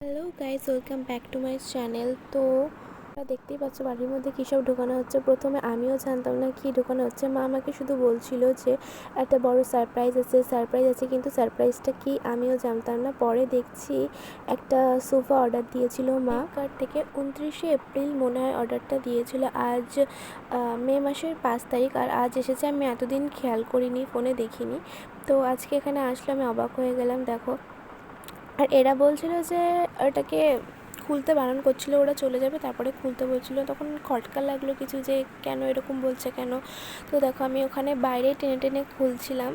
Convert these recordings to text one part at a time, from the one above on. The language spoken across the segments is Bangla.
Hello guys, welcome back to my channel. তো দেখতেই পাচ্ছ বাড়ির মধ্যে কী সব ঢোকানো হচ্ছে। প্রথমে আমিও জানতাম না কি ঢোকানো হচ্ছে। মা আমাকে শুধু বলছিল যে একটা বড় সারপ্রাইজ আছে, কিন্তু সারপ্রাইজটা কি আমিও জানতাম না। পরে দেখছি একটা সোফা অর্ডার দিয়েছিল মা কার থেকে। 29শে এপ্রিল মনে হয় অর্ডারটা দিয়েছিল। আজ মে মাসের 5 তারিখ, আর আজ এসেছে। আমি এতদিন খেয়াল করিনি, ফোনে দেখিনি। তো আজকে এখানে আসলে আমি অবাক হয়ে গেলাম। দেখো, আর এরা বলছিল যে ওটাকে খুলতে বারণ করছিল, ওরা চলে যাবে, তারপরে খুলতে বলছিল। তখন খটকা লাগলো কিছু, যে কেন এরকম বলছে কেন। তো দেখো, আমি ওখানে বাইরে টেনে টেনে খুলছিলাম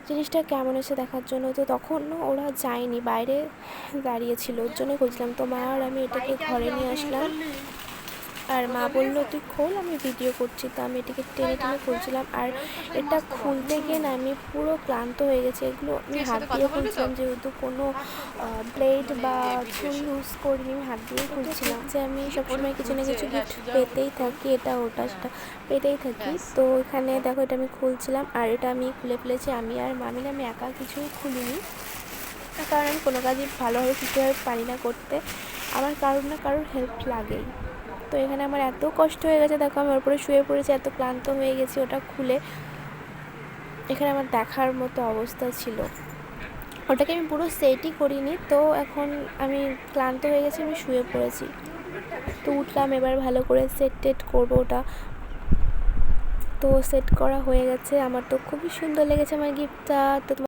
জিনিসটা কেমন এসে দেখার জন্য। তো তখন ওরা যায়নি, বাইরে দাঁড়িয়েছিল, ওর জন্য খুলছিলাম। তো মা আর আমি এটাকে ঘরে নিয়ে আসলাম, আর মা বললো তুই খোল, আমি ভিডিও করছি। তো আমি এটাকে টেনে টেনে খুলছিলাম, আর এটা খুলতে গিয়ে না আমি পুরো ক্লান্ত হয়ে গেছি। এগুলো আমি হাত দিয়ে খুলছিলাম, যেহেতু কোনো ব্লেড বা ছুরি ইউজ করিনি, আমি হাত দিয়েই খুলছিলাম। যে আমি সবসময় কিছু না কিছু গিফট পেতেই থাকি, এটা ওটা সেটা পেতেই থাকি। তো এখানে দেখো, এটা আমি খুলছিলাম, আর এটা আমি খুলে ফেলেছি। আমি আর মা মিলে, আমি একা কিছুই খুলিনি, কারণ আমি কোনো কাজই ভালোভাবে ঠিকভাবে পারি না করতে। আমার কারোর না কারোর হেল্প লাগেই। তো এখানে আমার এত কষ্ট হয়ে গেছে, দেখো আমি ওর উপরে শুয়ে পড়েছি, এত ক্লান্ত হয়ে গেছি। ওটা খুলে এখানে আমার দেখার মতো অবস্থা ছিল। ওটাকে আমি পুরো সেটই করিনি। তো এখন আমি ক্লান্ত হয়ে গেছি, আমি শুয়ে পড়েছি। তো উঠলাম, এবার ভালো করে সেট টেট করবো ওটা। তো সেট করা হয়ে গেছে। আমার তো খুবই সুন্দর লেগেছে আমার গিফটটা। তো